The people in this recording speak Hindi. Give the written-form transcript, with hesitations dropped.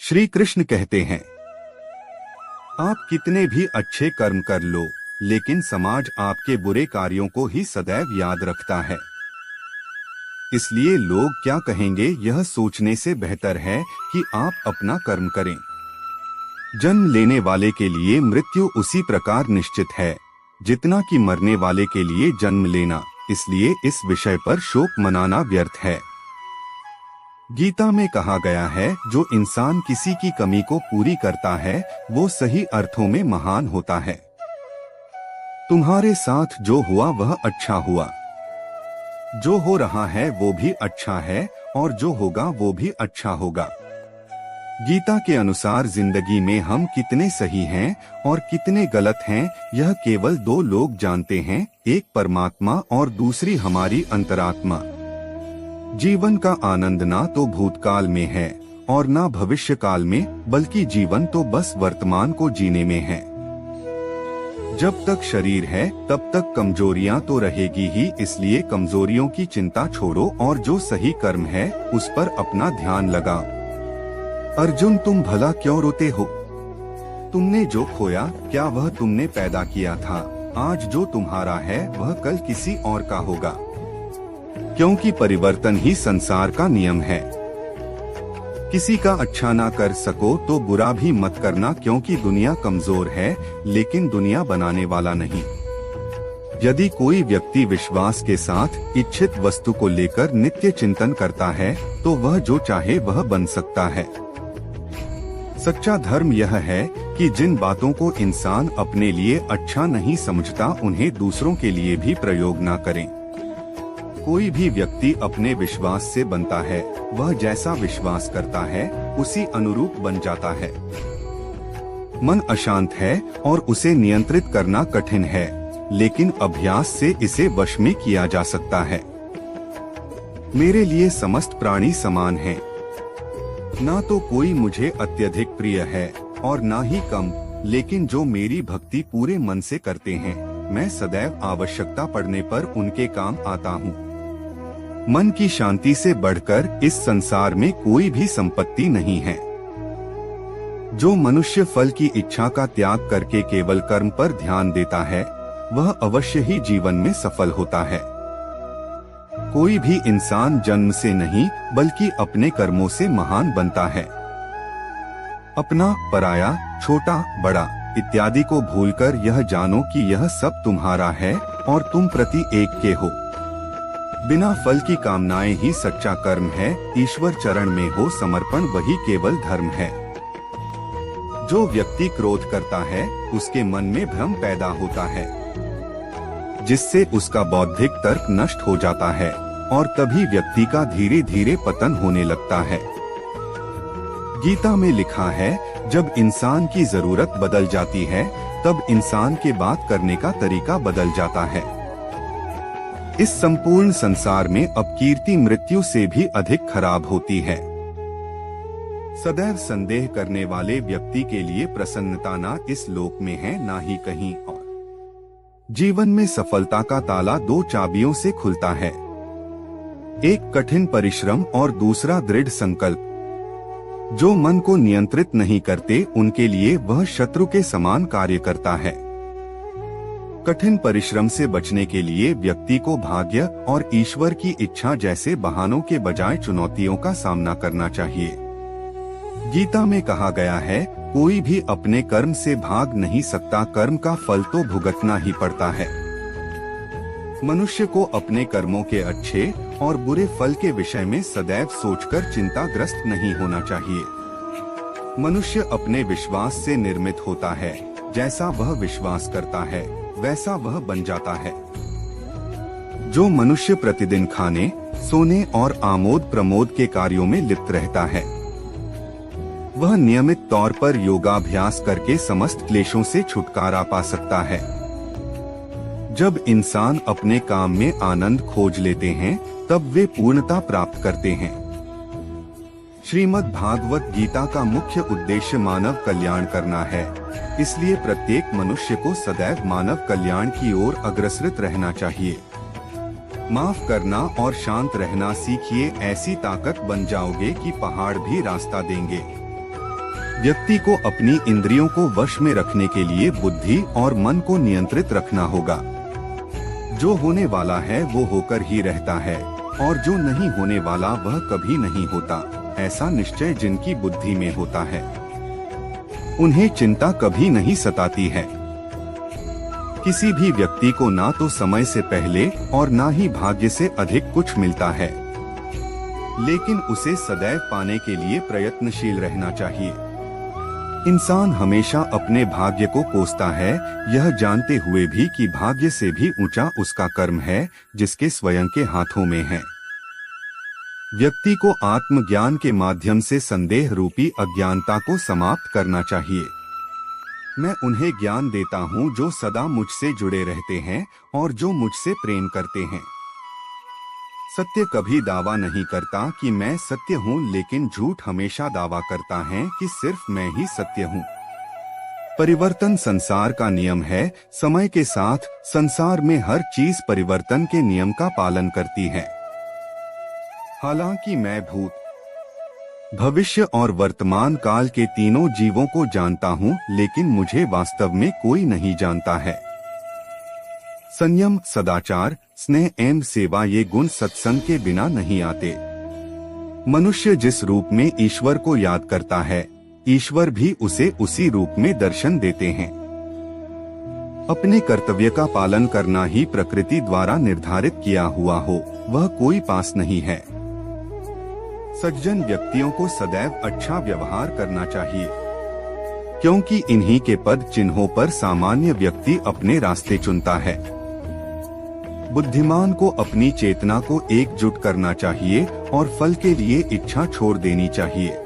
श्री कृष्ण कहते हैं, आप कितने भी अच्छे कर्म कर लो, लेकिन समाज आपके बुरे कार्यों को ही सदैव याद रखता है। इसलिए लोग क्या कहेंगे यह सोचने से बेहतर है कि आप अपना कर्म करें। जन्म लेने वाले के लिए मृत्यु उसी प्रकार निश्चित है जितना कि मरने वाले के लिए जन्म लेना, इसलिए इस विषय पर शोक मनाना व्यर्थ है। गीता में कहा गया है, जो इंसान किसी की कमी को पूरी करता है वो सही अर्थों में महान होता है। तुम्हारे साथ जो हुआ वह अच्छा हुआ, जो हो रहा है वो भी अच्छा है और जो होगा वो भी अच्छा होगा। गीता के अनुसार जिंदगी में हम कितने सही हैं और कितने गलत हैं यह केवल दो लोग जानते हैं, एक परमात्मा और दूसरी हमारी अंतरात्मा। जीवन का आनंद ना तो भूतकाल में है और ना भविष्य काल में, बल्कि जीवन तो बस वर्तमान को जीने में है। जब तक शरीर है तब तक कमजोरियां तो रहेगी ही, इसलिए कमजोरियों की चिंता छोड़ो और जो सही कर्म है उस पर अपना ध्यान लगाओ। अर्जुन, तुम भला क्यों रोते हो? तुमने जो खोया क्या वह तुमने पैदा किया था? आज जो तुम्हारा है वह कल किसी और का होगा, क्योंकि परिवर्तन ही संसार का नियम है। किसी का अच्छा ना कर सको तो बुरा भी मत करना, क्योंकि दुनिया कमजोर है लेकिन दुनिया बनाने वाला नहीं। यदि कोई व्यक्ति विश्वास के साथ इच्छित वस्तु को लेकर नित्य चिंतन करता है तो वह जो चाहे वह बन सकता है। सच्चा धर्म यह है कि जिन बातों को इंसान अपने लिए अच्छा नहीं समझता उन्हें दूसरों के लिए भी प्रयोग ना करें। कोई भी व्यक्ति अपने विश्वास से बनता है, वह जैसा विश्वास करता है उसी अनुरूप बन जाता है। मन अशांत है और उसे नियंत्रित करना कठिन है, लेकिन अभ्यास से इसे वश में किया जा सकता है। मेरे लिए समस्त प्राणी समान हैं। ना तो कोई मुझे अत्यधिक प्रिय है और ना ही कम, लेकिन जो मेरी भक्ति पूरे मन से करते हैं मैं सदैव आवश्यकता पड़ने पर उनके काम आता हूँ। मन की शांति से बढ़कर इस संसार में कोई भी संपत्ति नहीं है। जो मनुष्य फल की इच्छा का त्याग करके केवल कर्म पर ध्यान देता है वह अवश्य ही जीवन में सफल होता है। कोई भी इंसान जन्म से नहीं बल्कि अपने कर्मों से महान बनता है। अपना, पराया, छोटा, बड़ा इत्यादि को भूलकर यह जानो कि यह सब तुम्हारा है और तुम प्रति एक के हो। बिना फल की कामनाएं ही सच्चा कर्म है। ईश्वर चरण में हो समर्पण वही केवल धर्म है। जो व्यक्ति क्रोध करता है उसके मन में भ्रम पैदा होता है, जिससे उसका बौद्धिक तर्क नष्ट हो जाता है और तभी व्यक्ति का धीरे धीरे पतन होने लगता है। गीता में लिखा है, जब इंसान की जरूरत बदल जाती है तब इंसान के बात करने का तरीका बदल जाता है। इस संपूर्ण संसार में अपकीर्ति मृत्यु से भी अधिक खराब होती है। सदैव संदेह करने वाले व्यक्ति के लिए प्रसन्नता ना इस लोक में है ना ही कहीं और। जीवन में सफलता का ताला दो चाबियों से खुलता है, एक कठिन परिश्रम और दूसरा दृढ़ संकल्प। जो मन को नियंत्रित नहीं करते उनके लिए वह शत्रु के समान कार्य करता है। कठिन परिश्रम से बचने के लिए व्यक्ति को भाग्य और ईश्वर की इच्छा जैसे बहानों के बजाय चुनौतियों का सामना करना चाहिए। गीता में कहा गया है, कोई भी अपने कर्म से भाग नहीं सकता, कर्म का फल तो भुगतना ही पड़ता है। मनुष्य को अपने कर्मों के अच्छे और बुरे फल के विषय में सदैव सोचकर चिंताग्रस्त नहीं होना चाहिए। मनुष्य अपने विश्वास से निर्मित होता है, जैसा वह विश्वास करता है वैसा वह बन जाता है। जो मनुष्य प्रतिदिन खाने, सोने और आमोद प्रमोद के कार्यों में लिप्त रहता है वह नियमित तौर पर योगाभ्यास करके समस्त क्लेशों से छुटकारा पा सकता है। जब इंसान अपने काम में आनंद खोज लेते हैं तब वे पूर्णता प्राप्त करते हैं। श्रीमद् भागवत गीता का मुख्य उद्देश्य मानव कल्याण करना है, इसलिए प्रत्येक मनुष्य को सदैव मानव कल्याण की ओर अग्रसरित रहना चाहिए। माफ करना और शांत रहना सीखिए, ऐसी ताकत बन जाओगे कि पहाड़ भी रास्ता देंगे। व्यक्ति को अपनी इंद्रियों को वश में रखने के लिए बुद्धि और मन को नियंत्रित रखना होगा। जो होने वाला है वो होकर ही रहता है और जो नहीं होने वाला वह कभी नहीं होता। ऐसा निश्चय जिनकी बुद्धि में होता है उन्हें चिंता कभी नहीं सताती है। किसी भी व्यक्ति को ना तो समय से पहले और ना ही भाग्य से अधिक कुछ मिलता है, लेकिन उसे सदैव पाने के लिए प्रयत्नशील रहना चाहिए। इंसान हमेशा अपने भाग्य को कोसता है, यह जानते हुए भी कि भाग्य से भी ऊंचा उसका कर्म है जिसके स्वयं के हाथों में है। व्यक्ति को आत्मज्ञान के माध्यम से संदेह रूपी अज्ञानता को समाप्त करना चाहिए। मैं उन्हें ज्ञान देता हूँ जो सदा मुझसे जुड़े रहते हैं और जो मुझसे प्रेम करते हैं। सत्य कभी दावा नहीं करता कि मैं सत्य हूँ, लेकिन झूठ हमेशा दावा करता है कि सिर्फ मैं ही सत्य हूँ। परिवर्तन संसार का नियम है। समय के साथ संसार में हर चीज परिवर्तन के नियम का पालन करती है। हालांकि मैं भूत, भविष्य और वर्तमान काल के तीनों जीवों को जानता हूँ, लेकिन मुझे वास्तव में कोई नहीं जानता है। संयम, सदाचार, स्नेह एवं सेवा ये गुण सत्संग के बिना नहीं आते। मनुष्य जिस रूप में ईश्वर को याद करता है, ईश्वर भी उसे उसी रूप में दर्शन देते हैं। अपने कर्तव्य का पालन करना ही प्रकृति द्वारा निर्धारित किया हुआ हो, वह कोई पास नहीं है। सज्जन व्यक्तियों को सदैव अच्छा व्यवहार करना चाहिए, क्योंकि इन्हीं के पद चिन्हों पर सामान्य व्यक्ति अपने रास्ते चुनता है। बुद्धिमान को अपनी चेतना को एकजुट करना चाहिए और फल के लिए इच्छा छोड़ देनी चाहिए।